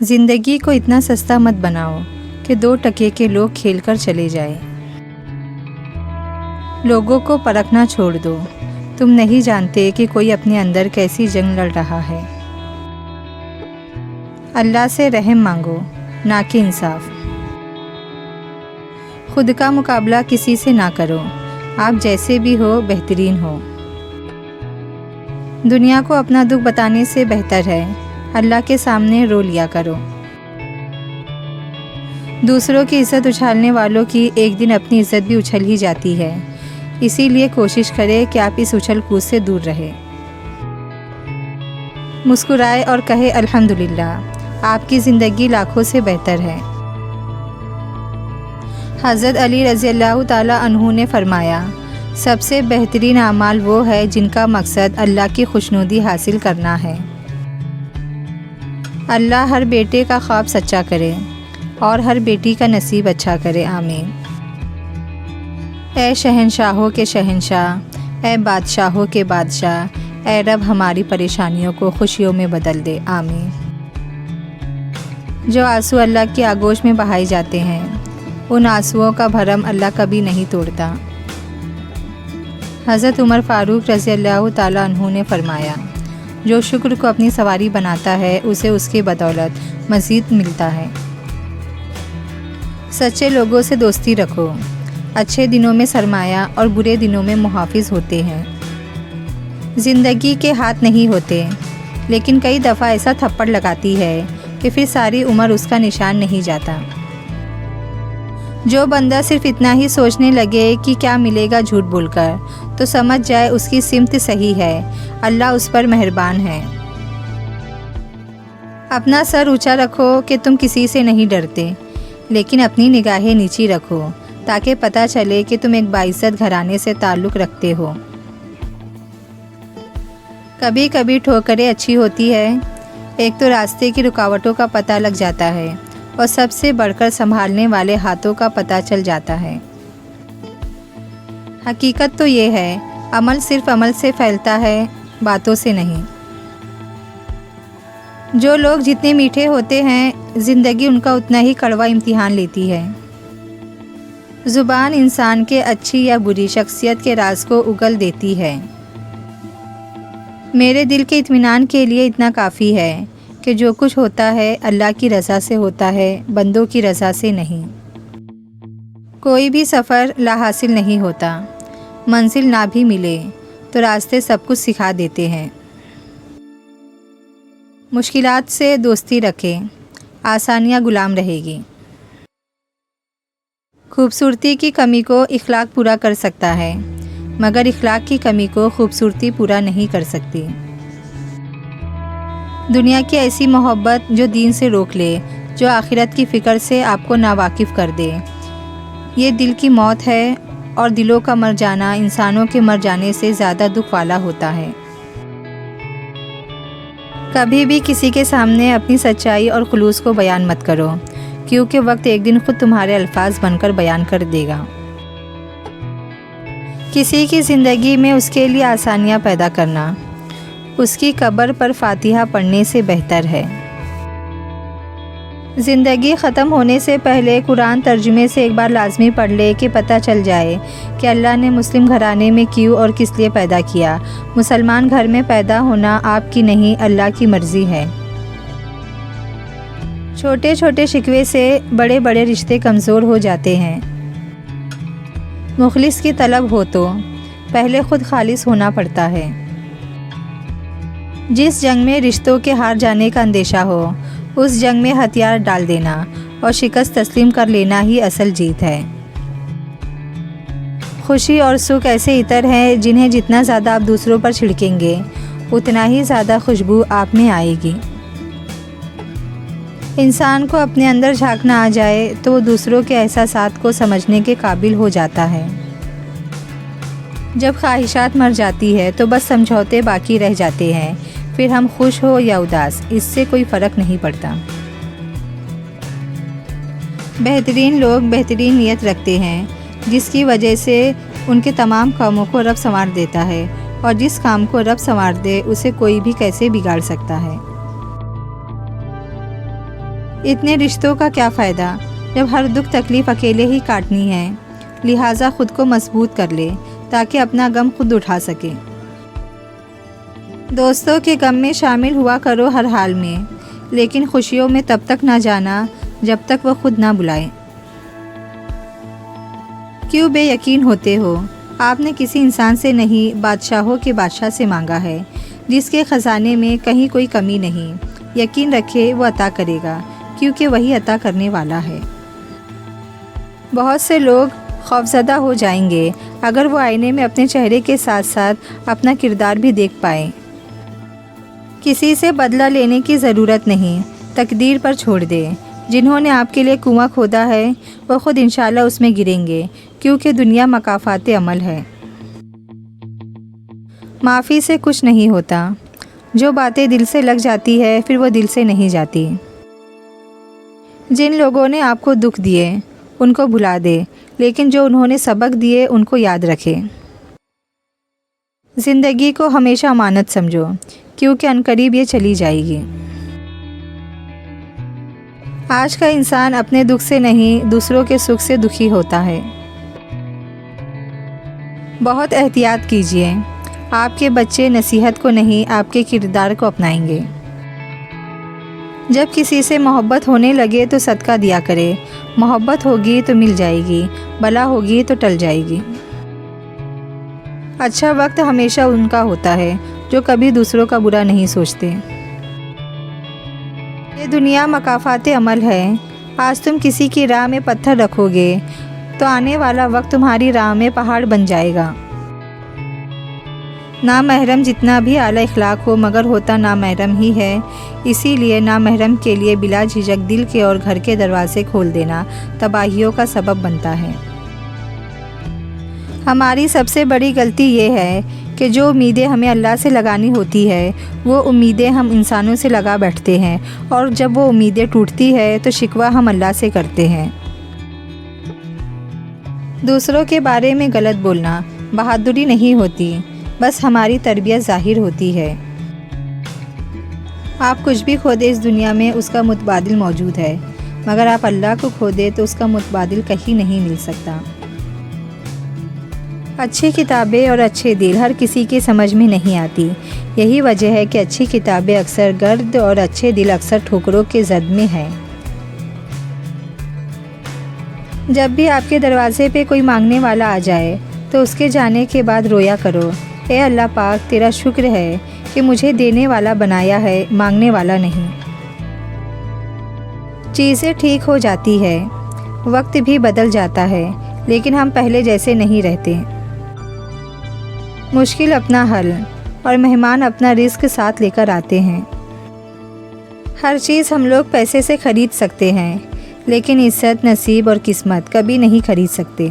زندگی کو اتنا سستا مت بناؤ کہ 2 ٹکے کے لوگ کھیل کر چلے جائیں۔ لوگوں کو پرکھنا چھوڑ دو، تم نہیں جانتے کہ کوئی اپنے اندر کیسی جنگ لڑ رہا ہے۔ اللہ سے رحم مانگو، نہ کہ انصاف۔ خود کا مقابلہ کسی سے نہ کرو، آپ جیسے بھی ہو بہترین ہو۔ دنیا کو اپنا دکھ بتانے سے بہتر ہے اللہ کے سامنے رو لیا کرو۔ دوسروں کی عزت اچھالنے والوں کی ایک دن اپنی عزت بھی اچھل ہی جاتی ہے، اسی لیے کوشش کرے کہ آپ اس اچھل کود سے دور رہے۔ مسکرائے اور کہے الحمدللہ، آپ کی زندگی لاکھوں سے بہتر ہے۔ حضرت علی رضی اللہ تعالیٰ عنہ نے فرمایا، سب سے بہترین اعمال وہ ہے جن کا مقصد اللہ کی خوشنودی حاصل کرنا ہے۔ اللہ ہر بیٹے کا خواب سچا کرے اور ہر بیٹی کا نصیب اچھا کرے، آمین۔ اے شہنشاہوں کے شہنشاہ، اے بادشاہوں کے بادشاہ، اے رب ہماری پریشانیوں کو خوشیوں میں بدل دے، آمین۔ جو آنسو اللہ کی آغوش میں بہائے جاتے ہیں، ان آنسوؤں کا بھرم اللہ کبھی نہیں توڑتا۔ حضرت عمر فاروق رضی اللہ تعالیٰ عنہ نے فرمایا، جو شکر کو اپنی سواری بناتا ہے اسے اس کی بدولت مزید ملتا ہے۔ سچے لوگوں سے دوستی رکھو، اچھے دنوں میں سرمایہ اور برے دنوں میں محافظ ہوتے ہیں۔ زندگی کے ہاتھ نہیں ہوتے، لیکن کئی دفعہ ایسا تھپڑ لگاتی ہے کہ پھر ساری عمر اس کا نشان نہیں جاتا۔ جو بندہ صرف اتنا ہی سوچنے لگے کہ کیا ملے گا جھوٹ بول کر، تو سمجھ جائے اس کی سمت صحیح ہے، اللہ اس پر مہربان ہے۔ اپنا سر اونچا رکھو کہ تم کسی سے نہیں ڈرتے، لیکن اپنی نگاہیں نیچی رکھو تاکہ پتہ چلے کہ تم ایک باعزت گھرانے سے تعلق رکھتے ہو۔ کبھی کبھی ٹھوکریں اچھی ہوتی ہے، ایک تو راستے کی رکاوٹوں کا پتہ لگ جاتا ہے اور سب سے بڑھ کر سنبھالنے والے ہاتھوں کا پتہ چل جاتا ہے۔ حقیقت تو یہ ہے، عمل صرف عمل سے پھیلتا ہے، باتوں سے نہیں۔ جو لوگ جتنے میٹھے ہوتے ہیں، زندگی ان کا اتنا ہی کڑوا امتحان لیتی ہے۔ زبان انسان کے اچھی یا بری شخصیت کے راز کو اگل دیتی ہے۔ میرے دل کے اطمینان کے لیے اتنا کافی ہے کہ جو کچھ ہوتا ہے اللہ کی رضا سے ہوتا ہے، بندوں کی رضا سے نہیں۔ کوئی بھی سفر لا حاصل نہیں ہوتا، منزل نہ بھی ملے تو راستے سب کچھ سکھا دیتے ہیں۔ مشکلات سے دوستی رکھیں، آسانیاں غلام رہے گی۔ خوبصورتی کی کمی کو اخلاق پورا کر سکتا ہے، مگر اخلاق کی کمی کو خوبصورتی پورا نہیں کر سکتی۔ دنیا کی ایسی محبت جو دین سے روک لے، جو آخرت کی فکر سے آپ کو ناواقف کر دے، یہ دل کی موت ہے، اور دلوں کا مر جانا انسانوں کے مر جانے سے زیادہ دکھ والا ہوتا ہے۔ کبھی بھی کسی کے سامنے اپنی سچائی اور خلوص کو بیان مت کرو، کیونکہ وقت ایک دن خود تمہارے الفاظ بن کر بیان کر دے گا۔ کسی کی زندگی میں اس کے لیے آسانیاں پیدا کرنا، اس کی قبر پر فاتحہ پڑھنے سے بہتر ہے۔ زندگی ختم ہونے سے پہلے قرآن ترجمے سے ایک بار لازمی پڑھ لے کہ پتہ چل جائے کہ اللہ نے مسلم گھرانے میں کیوں اور کس لیے پیدا کیا۔ مسلمان گھر میں پیدا ہونا آپ کی نہیں، اللہ کی مرضی ہے۔ چھوٹے چھوٹے شکوے سے بڑے بڑے رشتے کمزور ہو جاتے ہیں۔ مخلص کی طلب ہو تو پہلے خود خالص ہونا پڑتا ہے۔ جس جنگ میں رشتوں کے ہار جانے کا اندیشہ ہو، اس جنگ میں ہتھیار ڈال دینا اور شکست تسلیم کر لینا ہی اصل جیت ہے۔ خوشی اور سکھ ایسے عطر ہیں جنہیں جتنا زیادہ آپ دوسروں پر چھڑکیں گے، اتنا ہی زیادہ خوشبو آپ میں آئے گی۔ انسان کو اپنے اندر جھانکنا آ جائے تو وہ دوسروں کے احساسات کو سمجھنے کے قابل ہو جاتا ہے۔ جب خواہشات مر جاتی ہے تو بس سمجھوتے باقی رہ جاتے ہیں، پھر ہم خوش ہو یا اداس، اس سے کوئی فرق نہیں پڑتا۔ بہترین لوگ بہترین نیت رکھتے ہیں، جس کی وجہ سے ان کے تمام کاموں کو رب سنوار دیتا ہے، اور جس کام کو رب سنوار دے اسے کوئی بھی کیسے بگاڑ سکتا ہے۔ اتنے رشتوں کا کیا فائدہ جب ہر دکھ تکلیف اکیلے ہی کاٹنی ہے۔ لہٰذا خود کو مضبوط کر لے تاکہ اپنا غم خود اٹھا سکے۔ دوستوں کے غم میں شامل ہوا کرو ہر حال میں، لیکن خوشیوں میں تب تک نہ جانا جب تک وہ خود نہ بلائے۔ کیوں بے یقین ہوتے ہو؟ آپ نے کسی انسان سے نہیں، بادشاہوں کے بادشاہ سے مانگا ہے، جس کے خزانے میں کہیں کوئی کمی نہیں۔ یقین رکھے وہ عطا کرے گا، کیونکہ وہی عطا کرنے والا ہے۔ بہت سے لوگ خوفزدہ ہو جائیں گے اگر وہ آئینے میں اپنے چہرے کے ساتھ ساتھ اپنا کردار بھی دیکھ پائیں۔ کسی سے بدلہ لینے کی ضرورت نہیں، تقدیر پر چھوڑ دے۔ جنہوں نے آپ کے لیے کنواں کھودا ہے وہ خود انشاءاللہ اس میں گریں گے، کیونکہ دنیا مکافات عمل ہے۔ معافی سے کچھ نہیں ہوتا۔ جو باتیں دل سے لگ جاتی ہے پھر وہ دل سے نہیں جاتی۔ جن لوگوں نے آپ کو دکھ دیے ان کو بھلا دے، لیکن جو انہوں نے سبق دیے ان کو یاد رکھے۔ زندگی کو ہمیشہ امانت سمجھو، کیونکہ عنقریب یہ چلی جائے گی۔ آج کا انسان اپنے دکھ سے نہیں، دوسروں کے سکھ سے دکھی ہوتا ہے۔ بہت احتیاط کیجیے، آپ کے بچے نصیحت کو نہیں، آپ کے کردار کو اپنائیں گے۔ جب کسی سے محبت ہونے لگے تو صدقہ دیا کرے۔ محبت ہوگی تو مل جائے گی، بلا ہوگی تو ٹل جائے گی۔ اچھا وقت ہمیشہ ان کا ہوتا ہے جو کبھی دوسروں کا برا نہیں سوچتے۔ یہ دنیا مکافات عمل ہے۔ آج تم کسی کی راہ میں پتھر رکھو گے تو آنے والا وقت تمہاری راہ میں پہاڑ بن جائے گا۔ نامحرم جتنا بھی اعلی اخلاق ہو مگر ہوتا نامحرم ہی ہے، اسی لیے نامحرم کے لیے بلا جھجک دل کے اور گھر کے دروازے کھول دینا تباہیوں کا سبب بنتا ہے۔ ہماری سب سے بڑی غلطی یہ ہے کہ جو امیدیں ہمیں اللہ سے لگانی ہوتی ہے وہ امیدیں ہم انسانوں سے لگا بیٹھتے ہیں، اور جب وہ امیدیں ٹوٹتی ہے تو شکوہ ہم اللہ سے کرتے ہیں۔ دوسروں کے بارے میں غلط بولنا بہادری نہیں ہوتی، بس ہماری تربیت ظاہر ہوتی ہے۔ آپ کچھ بھی کھو دیں اس دنیا میں اس کا متبادل موجود ہے، مگر آپ اللہ کو کھو دیں تو اس کا متبادل کہیں نہیں مل سکتا۔ اچھی کتابیں اور اچھے دل ہر کسی کی سمجھ میں نہیں آتی۔ یہی وجہ ہے کہ اچھی کتابیں اکثر گرد اور اچھے دل اکثر ٹھوکروں کے زد میں ہیں۔ جب بھی آپ کے دروازے پہ کوئی مانگنے والا آ جائے تو اس کے جانے کے بعد رویا کرو، اے اللہ پاک تیرا شکر ہے کہ مجھے دینے والا بنایا ہے، مانگنے والا نہیں۔ چیزیں ٹھیک ہو جاتی ہے، وقت بھی بدل جاتا ہے، لیکن ہم پہلے جیسے نہیں رہتے۔ مشکل اپنا حل اور مہمان اپنا رزق ساتھ لے کر آتے ہیں۔ ہر چیز ہم لوگ پیسے سے خرید سکتے ہیں، لیکن عزت، نصیب اور قسمت کبھی نہیں خرید سکتے۔